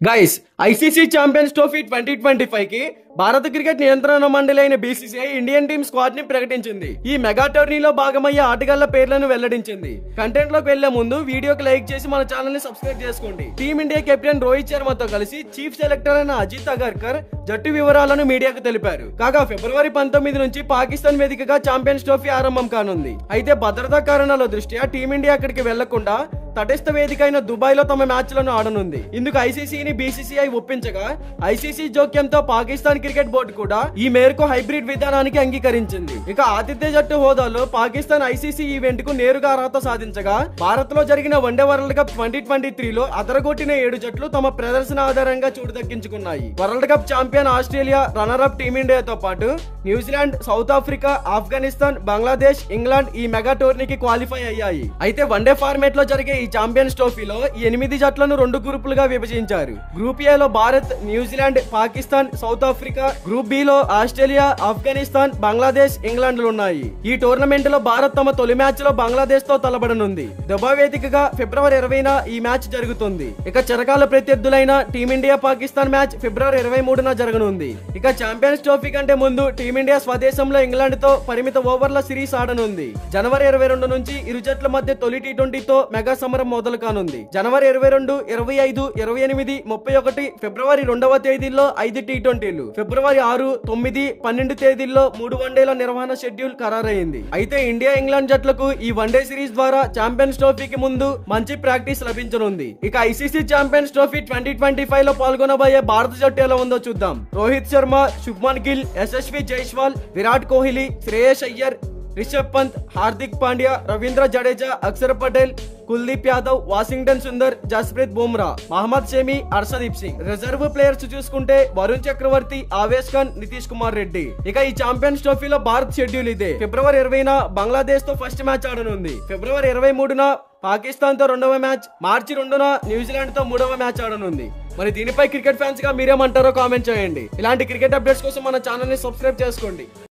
Guys ICC champions trophy 2025 కి భారత cricket నియంత్రణ మండలి అయిన బీసీసీఐ ఇండియన్ టీమ్ స్క్వాడ్ ని ప్రకటించింది. ఈ మెగా టోర్నీలో భాగమయ్యే ఆటగాళ్ల పేర్లను వెల్లడించింది. కంటెంట్ లోకి వెళ్లే ముందు వీడియోకి లైక్ చేసి మన ఛానల్ ని సబ్స్క్రైబ్ చేసుకోండి. టీమిండియా కెప్టెన్ రోహిత్ శర్మతో కలిసి చీఫ్ సెలెక్టర్ అయిన అజిత్ అగర్కర్ జట్టు వివరాలను మీడియాకు తెలిపారు. కాగా ఫిబ్రవరి 19 నుంచి పాకిస్తాన్ వేదికగా ఛాంపియన్స్ ట్రోఫీ ఆరంభం కానుంది. అయితే భద్రతా కారణాల దృష్ట్యా టీమిండియా అక్కడికి వెళ్లకుండా తటస్థ వేదిక అయిన దుబాయ్ లో తమ మ్యాచ్లను ఆడనుంది. ఇందుకు ఐసీసీని బీసీసీఐ ఒప్పించగా ఐసీసీ జోక్యంతో పాకిస్తాన్ క్రికెట్ బోర్డు కూడా ఈ మేరకు హైబ్రిడ్ విధానానికి అంగీకరించింది. ఇక ఆతిథ్య జట్టు హోదాలో పాకిస్తాన్ ఐసీసీ ఈవెంట్ కు నేరుగా అర్హత సాధించగా భారత్ లో జరిగిన వన్డే వరల్డ్ కప్ 2023 లో అదరగొట్టిన 7 జట్లు తమ ప్రదర్శన ఆధారంగా చోటు దక్కించుకున్నాయి. World cup champion Australia, runner up టీమిండియాతో పాటు New Zealand, South Africa, Afghanistan, Bangladesh, England ఈ మెగా టోర్నీకి క్వాలిఫై అయ్యాయి. అయితే వన్డే ఫార్మేట్ లో జరిగే ఈ ఛాంపియన్స్ ట్రోఫీలో ఈ 8 జట్లను 2 గ్రూపులుగా విభజించారు. గ్రూప్ ఏ లో Bharat, New Zealand, Pakistan, South Africa, group B లో ఆస్ట్రేలియా, ఆఫ్ఘనిస్తాన్, బంగ్లాదేశ్, ఇంగ్లాండ్ ఉన్నాయి. ఈ టోర్నమెంట్ లో భారత్ తమ తొలి మ్యాచ్ లో బంగ్లాదేశ్ తో తలబడనుంది. దుబాయ్ వేదికగా ఫిబ్రవరి 20న ఈ మ్యాచ్ జరుగుతుంది. ఇక చిరకాల ప్రత్యర్థులైన టీమిండియా పాకిస్తాన్ మ్యాచ్ ఫిబ్రవరి 23న జరగనుంది. ఇక ఛాంపియన్స్ ట్రోఫీ కంటే ముందు టీమిండియా స్వదేశంలో ఇంగ్లాండ్ తో పరిమిత ఓవర్ల సిరీస్ ఆడనుంది. జనవరి 22 నుంచి ఇరు జట్ల మధ్య తొలి టీ20 తో మెగా సమరం మొదలు కానుంది. జనవరి 22, 25, 28, 31, ఫిబ్రవరి 2వ తేదీల్లో 5 టీ20లు, ఫిబ్రవరి 6, 9, 12 తేదీల్లో 3 వన్డేల నిర్వహణ షెడ్యూల్ ఖరారైంది. అయితే ఇండియా, ఇంగ్లాండ్ జట్లకు ఈ వన్డే సిరీస్ ద్వారా ఛాంపియన్స్ ట్రోఫీకి ముందు మంచి ప్రాక్టీస్ లభించనుంది. ఇక ఐసీసీ ఛాంపియన్స్ ట్రోఫీ 2025 లో పాల్గొనబోయే భారత జట్టు ఎలా ఉందో చూద్దాం. రోహిత్ శర్మ, శుభ్మన్ గిల్, యశస్వి జైస్వాల్, విరాట్ కోహ్లీ, శ్రేయస్ అయ్యర్, రిషబ్ పంత్, హార్దిక్ పాండ్యా, రవీంద్ర జడేజా, అక్షర్ పటేల్, కుల్దీప్ యాదవ్, వాషింగ్టన్ సుందర్, జస్ప్రీత్ బుమ్రా, మహమ్మద్ షమి, హర్షదీప్ సింగ్. రిజర్వ్ ప్లేయర్స్ చూసుకుంటే వరుణ్ చక్రవర్తి, ఆవేశ్ ఖాన్, నితీష్ కుమార్ రెడ్డి. ఇక ఈ ఛాంపియన్స్ ట్రోఫీలో భారత్ షెడ్యూల్ ఇదే. ఫిబ్రవరి 20న బంగ్లాదేశ్ తో ఫస్ట్ మ్యాచ్ ఆడనుంది. ఫిబ్రవరి 23న పాకిస్తాన్ తో 2వ మ్యాచ్, మార్చి 2న న్యూజిలాండ్ తో 3వ మ్యాచ్ ఆడనుంది. మరి దీనిపై క్రికెట్ ఫ్యాన్స్ గా మీరేమంటారో కామెంట్ చేయండి. ఇలాంటి క్రికెట్ అప్డేట్స్ కోసం మన ఛానల్ ని సబ్స్క్రైబ్ చేసుకోండి.